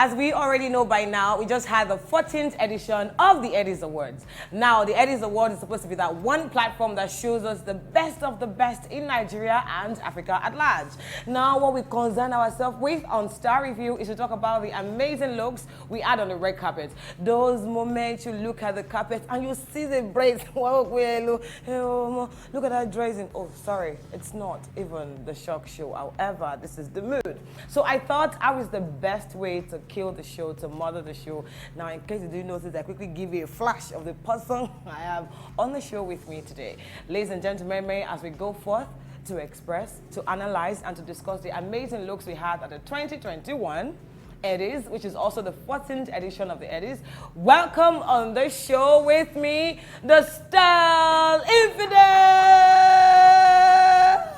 As we already know by now, we just had the 14th edition of the Headies Awards. Now, the Headies Awards is supposed to be that one platform that shows us the best of the best in Nigeria and Africa at large. Now, what we concern ourselves with on Star Review is to talk about the amazing looks we had on the red carpet. Those moments you look at the carpet and you see the braids. Look at that dressing. Oh, sorry, it's not even the shock show. However, this is the mood. So I thought I was the best way to kill the show, to mother the show. Now, in case you didn't notice, I quickly give you a flash of the person I have on the show with me today. Ladies and gentlemen, may as we go forth to express, to analyze, and to discuss the amazing looks we had at the 2021 Headies, which is also the 14th edition of the Headies. Welcome on the show with me, TheStyleInfidel!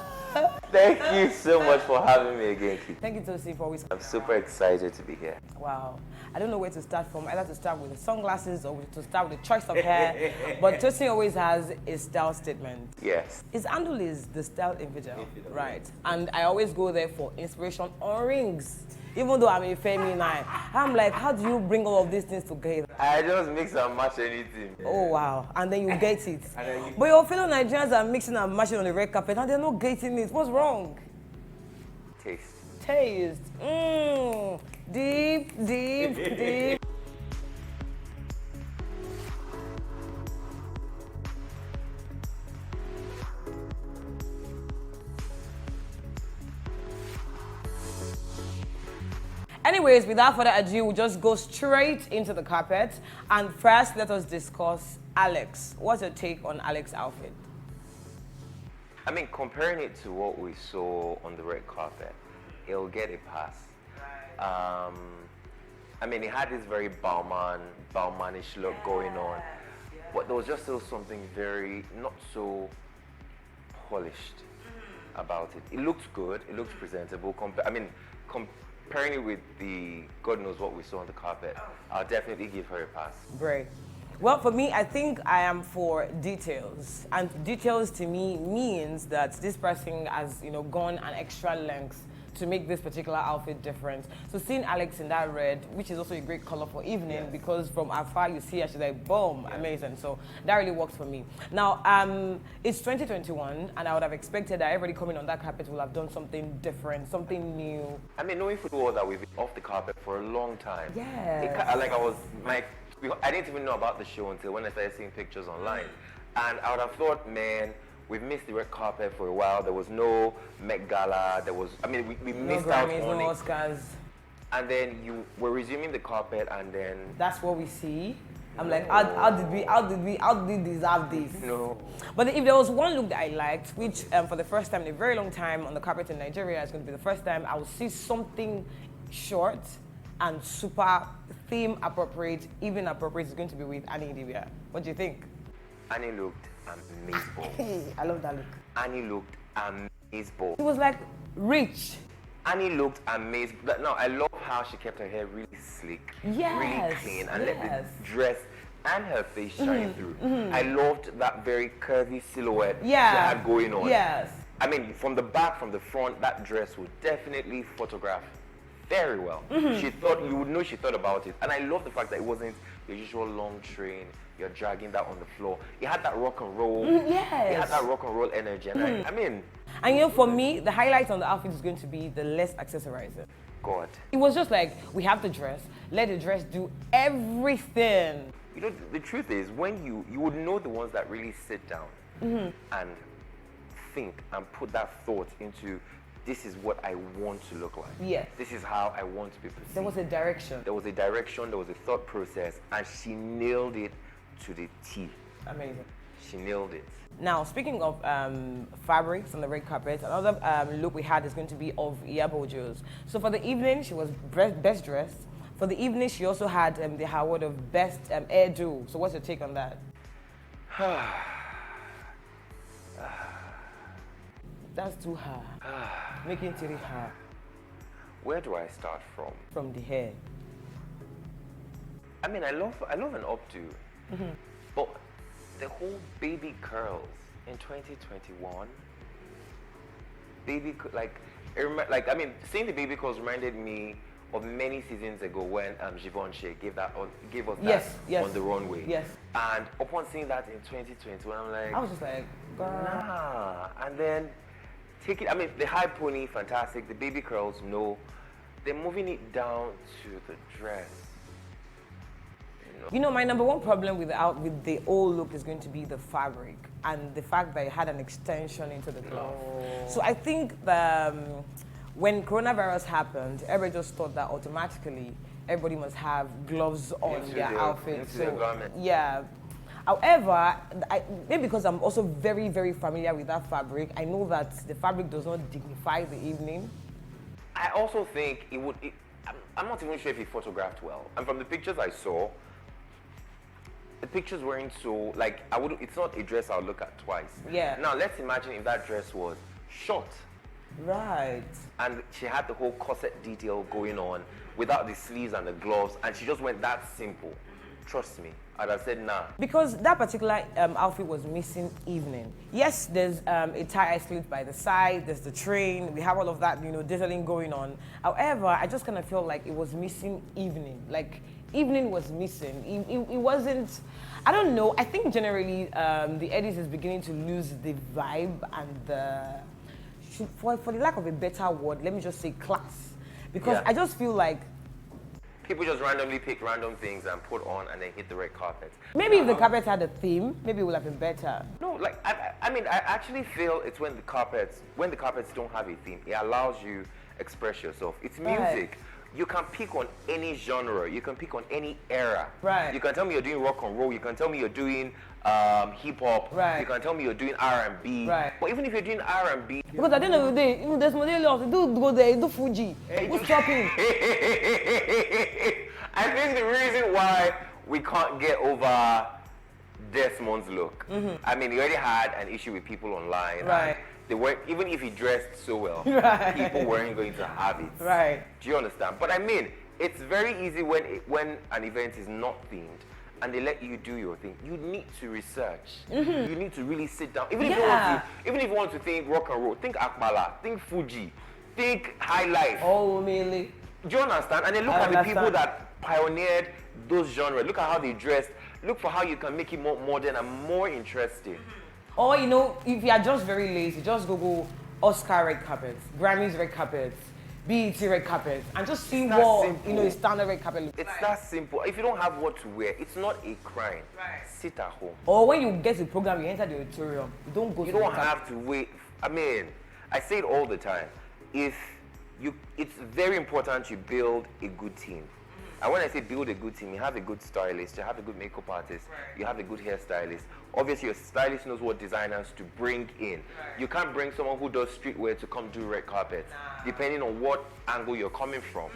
Thank you so much for having me again, Keith. Thank you, Tosi, for always. I'm super excited to be here. Wow. I don't know where to start from. Either to start with the sunglasses or to start with the choice of hair. But Tosi always has a style statement. Yes. His handle is TheStyleInfidel, right? And I always go there for inspiration on rings. Even though I'm a feminine, I'm like, how do you bring all of these things together? I just mix and match anything. Oh, wow. And then you get it. But your fellow Nigerians are mixing and matching on the red carpet and they're not getting it. What's wrong? Taste. Taste. Deep, deep, deep. Anyways, without further ado, we'll just go straight into the carpet. And first, let us discuss Alex. What's your take on Alex's outfit? I mean, comparing it to what we saw on the red carpet, it'll get a pass. I mean, it had this very Bauman-ish look going on, but there was just still something very not so polished about it. It looked good, it looked presentable. Comparing it with the God knows what we saw on the carpet, I'll definitely give her a pass. Great. Well, for me, I think I am for details. And details to me means that this person has, gone an extra length to make this particular outfit different. So seeing Alex in that red, which is also a great color for evening, because from afar you see her, she's like, boom, amazing. So that really works for me. Now, it's 2021, and I would have expected that everybody coming on that carpet will have done something different, something new. I mean, knowing football that we've been off the carpet for a long time. Yeah. I didn't even know about the show until when I started seeing pictures online. And I would have thought, man, we've missed the red carpet for a while. There was no Met Gala. We missed out on no Oscars. And then you were resuming the carpet, and then that's what we see. I'm like, how did we deserve this? No. But if there was one look that I liked, which for the first time in a very long time on the carpet in Nigeria, it's going to be the first time I will see something short and super theme appropriate, even appropriate, is going to be with Annie Dibia. What do you think? Annie looked amazing. Hey, I love that look. Annie looked amazing. It was like rich. Annie looked amazing. No, I love how she kept her hair really sleek, really clean, and let the dress and her face shine through. I loved that very curvy silhouette she had going on. Yes. I mean, from the back, from the front, that dress would definitely photograph very well. She thought, you would know she thought about it. And I love the fact that it wasn't the usual long train, you're dragging that on the floor. It had that rock and roll. Yes. It had that rock and roll energy. And And for me, the highlight on the outfit is going to be the less accessorizing. God. It was just like, we have the dress, let the dress do everything. The truth is, when you would know the ones that really sit down and think and put that thought into, this is what I want to look like. Yes. This is how I want to be perceived. There was a direction. There was a direction, there was a thought process, and she nailed it to the T. Amazing. She nailed it. Now, speaking of fabrics on the red carpet, another look we had is going to be of Iyabojo's. So for the evening, she was best dressed. For the evening, she also had the award of best hairdo. So what's your take on that? That's too hard. Making it really hard. Where do I start from? From the hair. I mean, I love an updo, but the whole baby curls in 2021. Seeing the baby curls reminded me of many seasons ago when Jivon Shea gave us that yes. on the runway. Yes. And upon seeing that in 2021, I'm like, I was just like, girl. nah. And then take it. I mean, the high pony, fantastic. The baby curls, no. They're moving it down to the dress. You know, my number one problem with the old look is going to be the fabric and the fact that it had an extension into the glove. So I think when coronavirus happened, everybody just thought that automatically everybody must have gloves on their outfits. Yeah. However, maybe because I'm also very, very familiar with that fabric, I know that the fabric does not dignify the evening. I also think I'm not even sure if he photographed well. And from the pictures I saw, the pictures weren't so, like, it's not a dress I'll look at twice. Yeah. Now, let's imagine if that dress was short. Right. And she had the whole corset detail going on without the sleeves and the gloves, and she just went that simple. Trust me, I'd have said nah. Because that particular outfit was missing evening. Yes, there's a tie slit by the side, there's the train, we have all of that, you know, detailing going on. However, I just kind of feel like it was missing evening. Like, evening was missing. It wasn't, I don't know, I think generally the Headies is beginning to lose the vibe and for the lack of a better word, let me just say class. Because I just feel like people just randomly pick random things and put on and then hit the red carpet. Maybe if the carpet had a theme, maybe it would have been better. No, like, I mean, I actually feel it's when the carpets don't have a theme, it allows you express yourself. It's music. Right. You can pick on any genre. You can pick on any era. Right. You can tell me you're doing rock and roll. You can tell me you're doing hip hop. Right. You can tell me you're doing R&B. Right. But even if you're doing R&B, because at the end of the day, even there's model do go there, do Fuji. Who's stopping? I think the reason why we can't get over Desmond's look. I mean, he already had an issue with people online. Right. They weren't, even if he dressed so well, right. people weren't going to have it. Right. Do you understand? But I mean, it's very easy when an event is not themed and they let you do your thing. You need to research. You need to really sit down. Even if you want to think rock and roll, think Akbala, think Fuji, think High Life. Oh, really? Do you understand? And then look at the people that pioneered those genres. Look at how they dressed. Look for how you can make it more modern and more interesting. Or, you know, if you are just very lazy, just Google Oscar red carpets, Grammys red carpets, BET red carpets, and just see what, you know, a standard red carpet looks like. It's that simple. If you don't have what to wear, it's not a crime. Right. Sit at home. Or when you get to the program, you enter the auditorium. You don't go. You don't have to wait. I mean, I say it all the time. It's very important you build a good team. And when I say build a good team, you have a good stylist, you have a good makeup artist, you have a good hairstylist. Obviously, your stylist knows what designers to bring in. You can't bring someone who does streetwear to come do red carpet, depending on what angle you're coming from.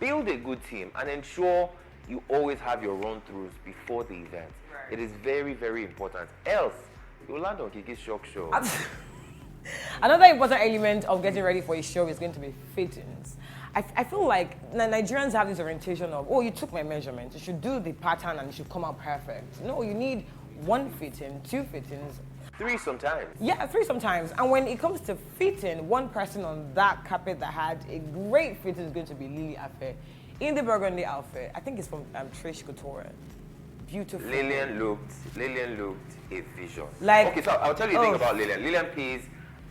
Build a good team and ensure you always have your run-throughs before the event. It is very, very important. Else, you'll land on KieKie's shock show. Another important element of getting ready for a show is going to be fittings. I feel like Nigerians have this orientation of, oh, you took my measurement, you should do the pattern and it should come out perfect. No, you need one fitting, two fittings. Three sometimes. Yeah, three sometimes. And when it comes to fitting, one person on that carpet that had a great fitting is going to be Lily Afe. In the burgundy outfit, I think it's from Trish Couture. Beautiful. Lillian looked a vision. Like, okay, so I'll tell you a thing about Lillian. Lillian pays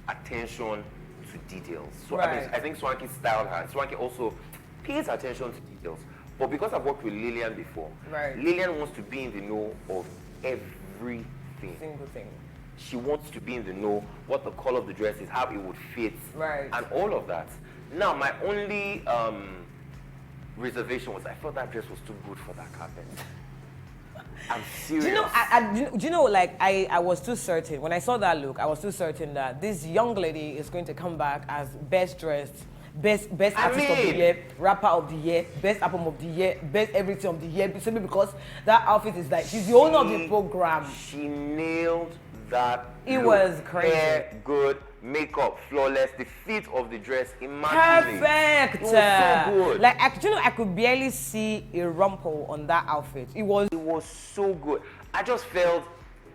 attention to details. So I think Swanky styled her. Swanky also pays attention to details. But because I've worked with Lillian before, Lillian wants to be in the know of everything. Single thing. She wants to be in the know what the color of the dress is, how it would fit, and all of that. Now, my only reservation was I felt that dress was too good for that carpet. I'm serious. Do you know, like, I was too certain, when I saw that look, I was too certain that this young lady is going to come back as best dressed, best artist of the year, rapper of the year, best album of the year, best everything of the year, simply because that outfit is like, she's the owner of the program. She nailed that. It was crazy. Hair good, makeup flawless, the fit of the dress immaculate. Perfect. It was so good. Like, I could barely see a rumple on that outfit. It was so good. I just felt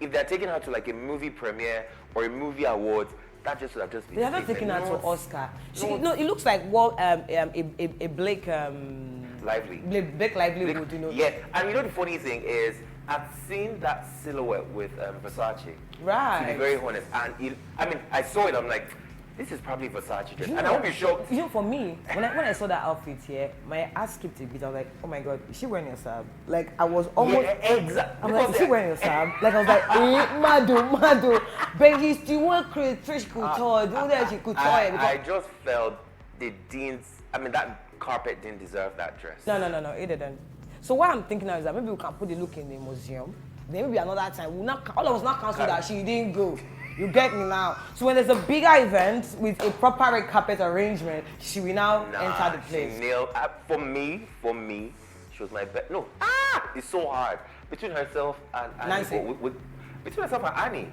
if they're taking her to like a movie premiere or a movie awards, that just would have just been. They have not taken her to Oscar. No, it looks like a Blake Lively. Blake Lively, you know. Yeah, and you know the funny thing is, I've seen that silhouette with Versace. Right. To be very honest, and I saw it. I'm like, this is probably Versace dress, and I won't be shocked. You know, for me, when I saw that outfit here, my ass skipped a bit. I was like, oh my god, is she wearing a sab? Like I was almost. Yeah, exactly. I'm like, is she wearing a sab? Like I was like, mado, baby, still want Trish couture, do that she couture. I just felt that carpet didn't deserve that dress. No, it didn't. So what I'm thinking now is that maybe we can put the look in the museum. Then maybe another time all of us not cancel that she didn't go. You get me now? So when there's a bigger event with a proper red carpet arrangement, she will now enter the place. She nailed, for me, she was my best. No, it's so hard. Between herself and Nancy. Between herself and Annie.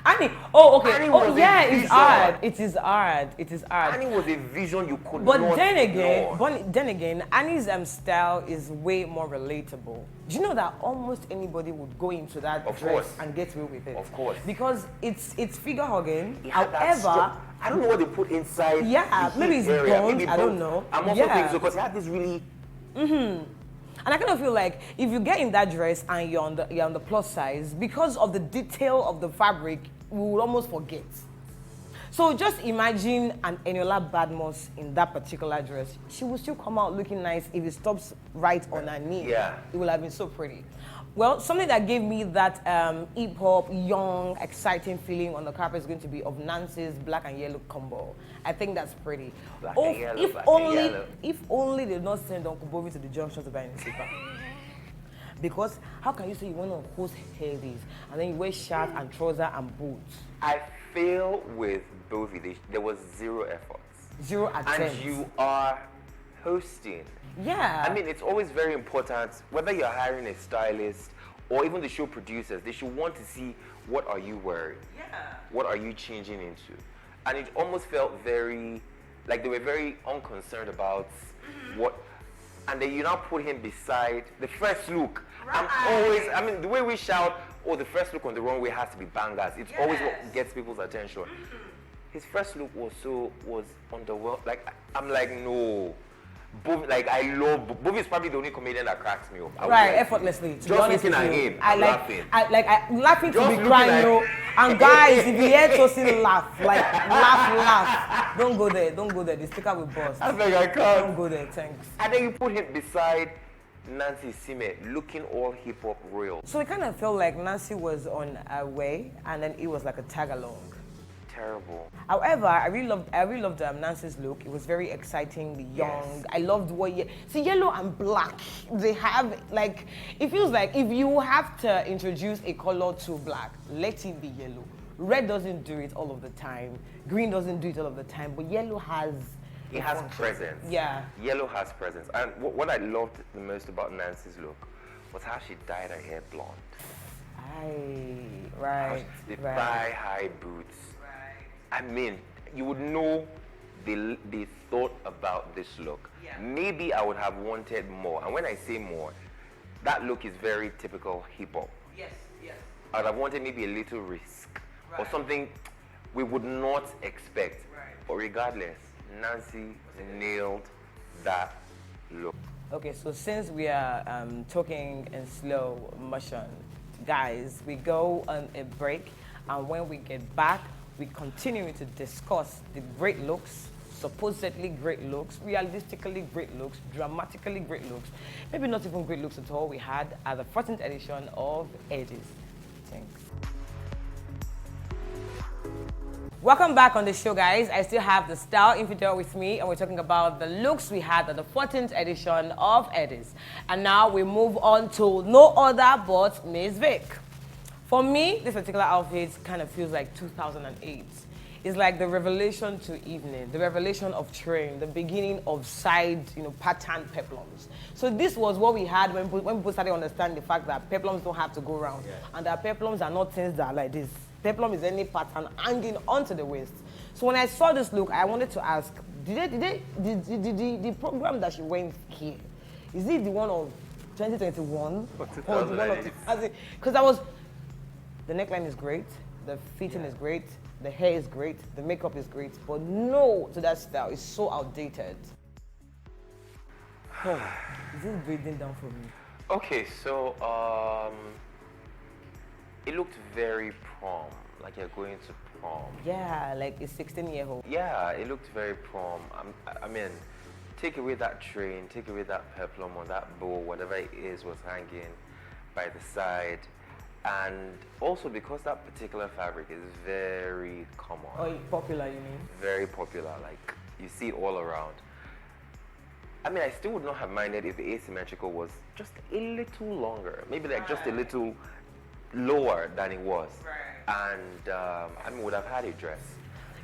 Annie, oh okay. Annie Oh was yeah, a it's hard. It is hard. Annie was a vision you could But not then again, Annie's style is way more relatable. Do you know that almost anybody would go into that dress and get away with it? Of course. Because it's figure hugging. Yeah, however, I don't know what they put inside. Yeah, maybe it's bones. I don't know. I'm also thinking so because it had this really. And I kind of feel like if you get in that dress and you're on the plus size, because of the detail of the fabric, we would almost forget. So just imagine an Eniola Badmus in that particular dress. She will still come out looking nice if it stops right on her knee. Yeah. It will have been so pretty. Well, something that gave me that hip-hop, young, exciting feeling on the carpet is going to be of Nancy's black and yellow combo. I think that's pretty. If only they did not send Uncle Bobby to the junction to buy a slipper. Because how can you say you want to host Headies and then you wear shirt and trouser and boots? I feel with both of these, there was zero efforts. Zero attempts. And you are hosting. Yeah. I mean, it's always very important, whether you're hiring a stylist or even the show producers, they should want to see what are you wearing? Yeah. What are you changing into? And it almost felt very, like they were very unconcerned about what, and then you now put him beside the first look. Right. The way we shout, oh, the first look on the runway has to be bangers. It's always what gets people's attention. His first look was underwhelming. Like, I'm like, no. I love Bobby is probably the only comedian that cracks me up. Effortlessly. Just looking at him, laughing. I'm laughing to be crying, And guys, if you hear Tosin laugh, laugh. Don't go there. The sticker will burst. I think I can't. Don't go there, thanks. And then you put him beside Nancy Isime, looking all hip hop real. So it kind of felt like Nancy was on her way, and then it was like a tag along. Terrible. However, I really loved Nancy's look. It was very exciting, young. Yes. I loved yellow and black. They have it feels like if you have to introduce a color to black, let it be yellow. Red doesn't do it all of the time. Green doesn't do it all of the time, but yellow has. It has presence. Yeah. Yellow has presence. And what I loved the most about Nancy's look was how she dyed her hair blonde. Right. The thigh-high boots. I mean, you would know they thought about this look. Yeah. Maybe I would have wanted more. And when I say more, that look is very typical hip-hop. Yes. I would have wanted maybe a little risk or something we would not expect. Right. But regardless, Nancy nailed that look. Okay, so since we are talking in slow motion, guys, we go on a break. And when we get back, we continue to discuss the great looks, supposedly great looks, realistically great looks, dramatically great looks, maybe not even great looks at all we had at the 14th edition of Headies. Thanks. Welcome back on the show, guys. I still have the Style Infidel with me, and we're talking about the looks we had at the 14th edition of Headies. And now we move on to no other but Nasvick. For me, this particular outfit kind of feels like 2008. It's like the revelation to evening, the revelation of train, the beginning of side, pattern peplums. So this was what we had when people started to understand the fact that peplums don't have to go around, and that peplums are not things that are like this. Peplum is any pattern hanging onto the waist. So when I saw this look, I wanted to ask, did the program that she went here, is it the one of 2021 or the one of? Because I was. The neckline is great, the fitting is great, The hair is great, the makeup is great, but no to that style. It's so outdated. Is it breathing down for me? Okay, so it looked very prom, like you're going to prom. Yeah, like a 16-year-old. Yeah, it looked very prom. I mean, take away that train, take away that peplum or that bow, whatever it is was hanging by the side. And also because that particular fabric is very common. Oh, popular, you mean? Very popular, like you see it all around. I mean, I still would not have minded if the asymmetrical was just a little longer, maybe like just a little lower than it was. Right. And I mean, would have had a dress.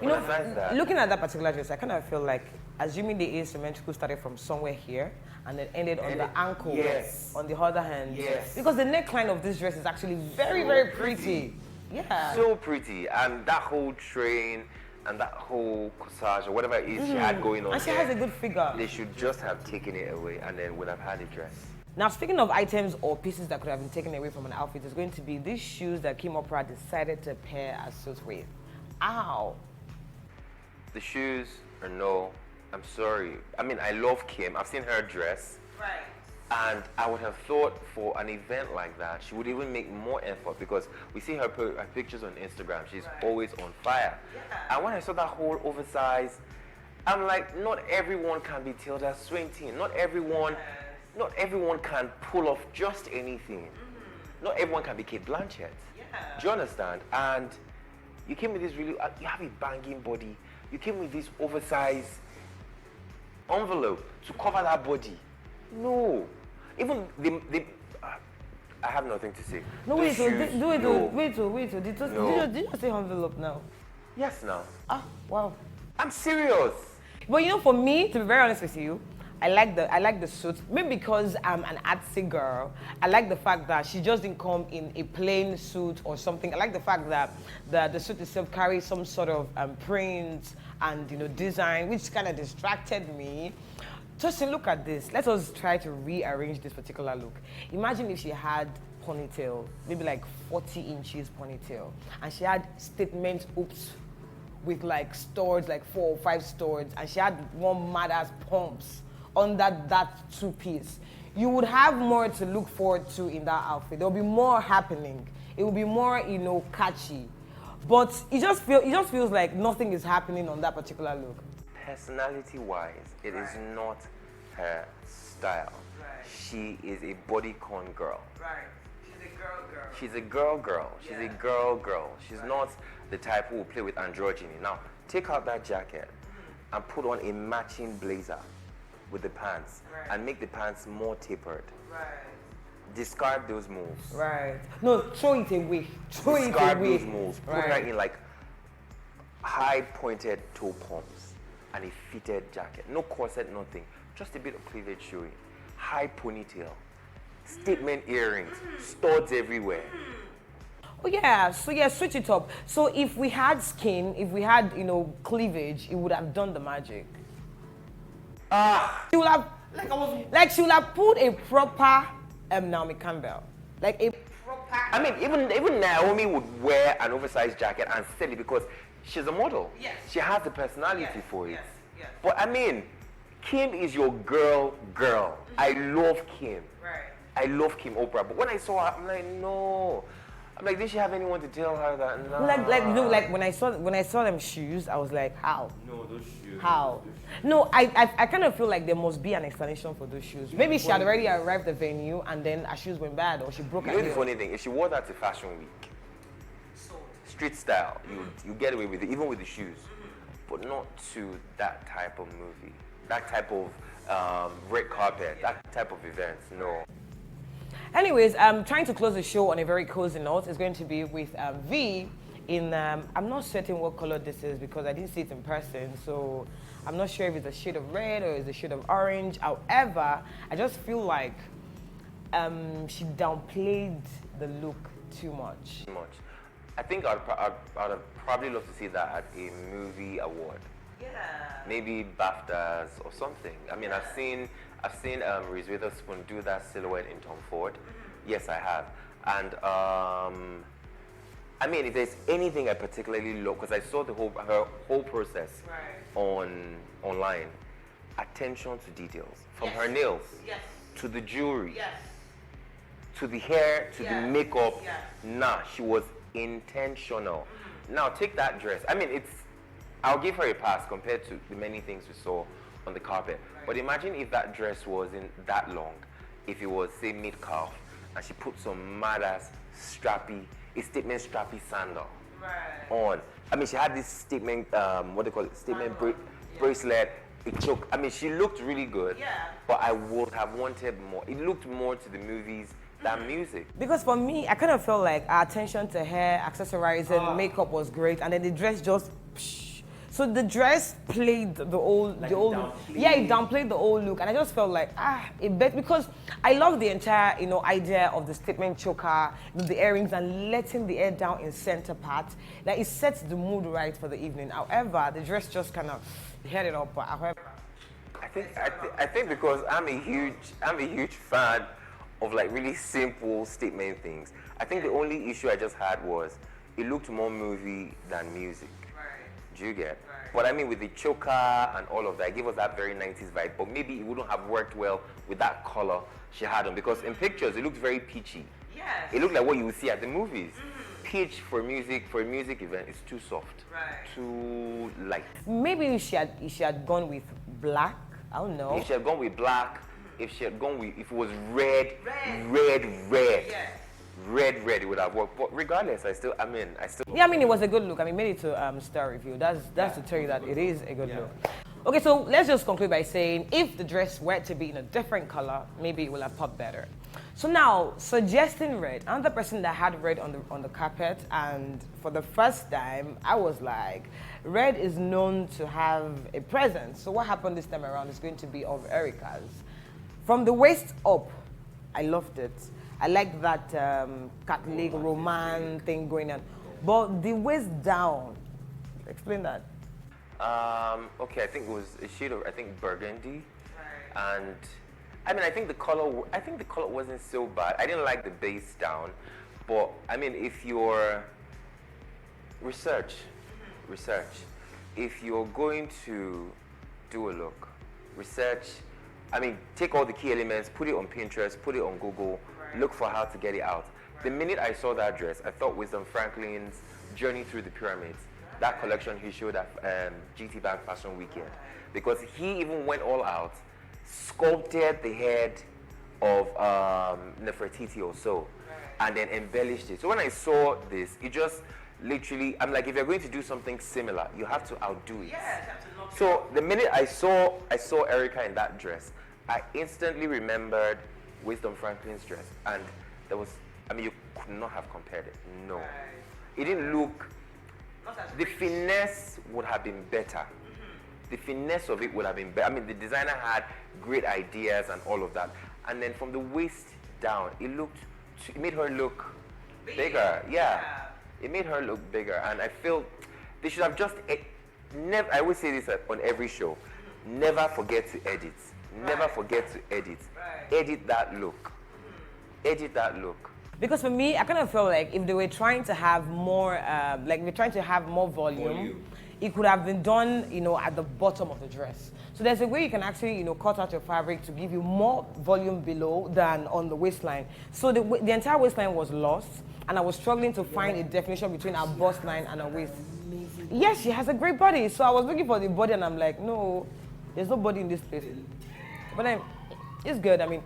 You know, looking at that particular dress, I kind of feel like, assuming the asymmetrical started from somewhere here and then ended on the ankle, yes, on the other hand. Yes. Because the neckline of this dress is actually very, very pretty. Yeah. So pretty. And that whole train and that whole corsage or whatever it is she had going on And she there, has a good figure. they should just have taken it away and then would have had a dress. Now, speaking of items or pieces that could have been taken away from an outfit, is going to be these shoes that Oprah decided to pair a suit with. Ow. The shoes are no. I'm sorry. I mean, I love Kim. I've seen her dress. Right. And I would have thought for an event like that, she would even make more effort because we see her pictures on Instagram. She's always on fire. Yeah. And when I saw that whole oversized, I'm like, not everyone can be Tilda Swinton. Not everyone can pull off just anything. Not everyone can be Kate Blanchett. Yeah. Do you understand? And you came with this really, you have a banging body. You came with this oversized envelope to cover that body. No. Even I have nothing to say. No, wait, wait. Did you say envelope now? Yes, now. Ah, wow. I'm serious. But you know, for me, to be very honest with you, I like the suit. Maybe because I'm an artsy girl. I like the fact that she just didn't come in a plain suit or something. I like the fact that the suit itself carries some sort of print and design, which kind of distracted me. Justin, look at this. Let us try to rearrange this particular look. Imagine if she had ponytail, maybe like 40 inches ponytail, and she had statement oops with like studs, like 4 or 5 studs, and she had one mad ass pumps under that two-piece. You would have more to look forward to in that outfit. There'll be more happening. It will be more, catchy. But it just feels like nothing is happening on that particular look. Personality-wise, it is not her style. Right. She is a bodycon girl. Right. She's a girl. She's a girl. She's a girl. She's not the type who will play with androgyny. Now, take out that jacket and put on a matching blazer with the pants and make the pants more tapered. Right. Discard those moves. Right. No, throw it away. Discard those moves. Put her in like high pointed toe pumps and a fitted jacket. No corset, nothing. Just a bit of cleavage showing. High ponytail. Statement earrings. Studs everywhere. Oh yeah, so yeah, switch it up. So if we had skin, if we had, cleavage, it would have done the magic. She would have, she would have put a proper Naomi Campbell. Like a proper... I mean, even Naomi would wear an oversized jacket and sell it because she's a model. Yes. She has the personality for it. Yes. But I mean, Kim is your girl. I love Kim. Right. I love Kim Oprah. But when I saw her, I'm like, no. I'm like, did she have anyone to tell her that? No. Like when I saw them shoes, I was like, how? No, those shoes. How? No, I kind of feel like there must be an explanation for those shoes. Maybe she had already arrived at the venue and then her shoes went bad or she broke her heel. The funny thing, if she wore that to Fashion Week, street style, you get away with it, even with the shoes. But not to that type of movie, that type of red carpet, that type of event, no. Anyways, I'm trying to close the show on a very cozy note. It's going to be with V in, I'm not certain what color this is because I didn't see it in person, so I'm not sure if it's a shade of red or it's a shade of orange. However, I just feel like she downplayed the look too much. I think I'd probably love to see that at a movie award. Yeah. Maybe BAFTAs or something. I mean, I've seen Reese Witherspoon do that silhouette in Tom Ford. Yes, I have. And I mean, if there's anything I particularly love, because I saw her whole process online, attention to details, from her nails to the jewelry to the hair to the makeup. Nah, she was intentional. Now take that dress. I mean, I'll give her a pass compared to the many things we saw on the carpet. But imagine if that dress wasn't that long, if it was, say, mid-calf, and she put some mad-ass strappy, a statement strappy sandal on. I mean, she had this statement, what they call it, statement bracelet. It took, I mean, she looked really good, but I would have wanted more. It looked more to the movies than music. Because for me, I kind of felt like our attention to hair, accessorizing, makeup was great, and then the dress just, so the dress played the old, it downplayed the old look, and I just felt like, because I love the entire, idea of the statement choker, the earrings, and letting the hair down in center part. That it sets the mood right for the evening. However, the dress just kind of headed up. But however, I think because I'm a huge fan of like really simple statement things. I think the only issue I just had was it looked more movie than music. Do you get? But I mean, with the choker and all of that, it gave us that very 90s vibe. But maybe it wouldn't have worked well with that color she had on, because in pictures it looked very peachy. It looked like what you would see at the movies. Peach for a music event is too soft, too light. Maybe if she had gone with black, I don't know. If she had gone with black, if it was red, it would have worked. But regardless, Yeah, I mean, it was a good look. I mean, made it to star review. That's to tell you that it is a good look. Okay, so let's just conclude by saying if the dress were to be in a different color, maybe it will have popped better. So now, suggesting red. I'm the person that had red on the carpet, and for the first time, I was like, red is known to have a presence. So what happened this time around is going to be of Erica's. From the waist up, I loved it. I like that Catholic Roman thing going on. But the waist down, explain that. Okay, I think it was a shade of, burgundy. And I mean, I think the color wasn't so bad. I didn't like the base down, but I mean, if you're research. If you're going to do a look, research. I mean, take all the key elements, put it on Pinterest, put it on Google, look for how to get it out. The minute I saw that dress, I thought Wisdom Franklin's Journey Through the Pyramids, that collection he showed at GT Bank Fashion Weekend, because he even went all out, sculpted the head of Nefertiti or so, and then embellished it. So when I saw this, it just literally, I'm like, if you're going to do something similar, you have to outdo it. So the minute I saw Erica in that dress, I instantly remembered Wisdom Franklin's dress, and there was, I mean, you could not have compared it. No, it didn't look. The finesse would have been better. The finesse of it would have been better. I mean, the designer had great ideas and all of that, and then from the waist down, it made her look bigger. Yeah, it made her look bigger, and I feel they should have just. Never. I always say this on every show. Never forget to edit. Never forget to edit. Edit that look. Edit that look. Because for me, I kind of felt like if they were trying to have more, volume, it could have been done, at the bottom of the dress. So there's a way you can actually, cut out your fabric to give you more volume below than on the waistline. So the entire waistline was lost, and I was struggling to find a definition between our bust line and our waist. Yes, she has a great body. So I was looking for the body, and I'm like, no, there's no body in this place. But then, it's good. I mean,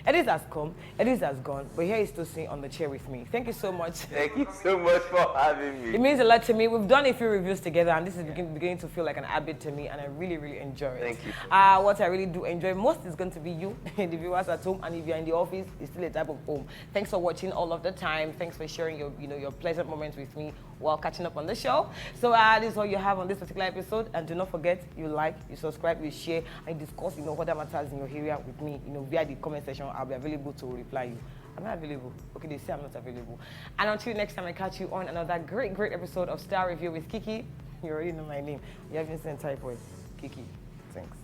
Headies has come, Headies has gone, but here is still sitting on the chair with me. Thank you so much. Thank you so much for having me. It means a lot to me. We've done a few reviews together, and this is beginning to feel like an habit to me, and I really, really enjoy it. Thank you. What I really do enjoy most is going to be you, the viewers at home, and if you're in the office, it's still a type of home. Thanks for watching all of the time. Thanks for sharing your pleasant moments with me while catching up on the show. So this is all you have on this particular episode, and do not forget, you like, you subscribe, you share, and discuss, whatever matters in your area with me, via the comment section. I'll be available to reply you. I'm not available. Okay, they say I'm not available. And until next time, I catch you on another great episode of Star Review with Kiki. You already know my name. You haven't seen type with Kiki. Thanks.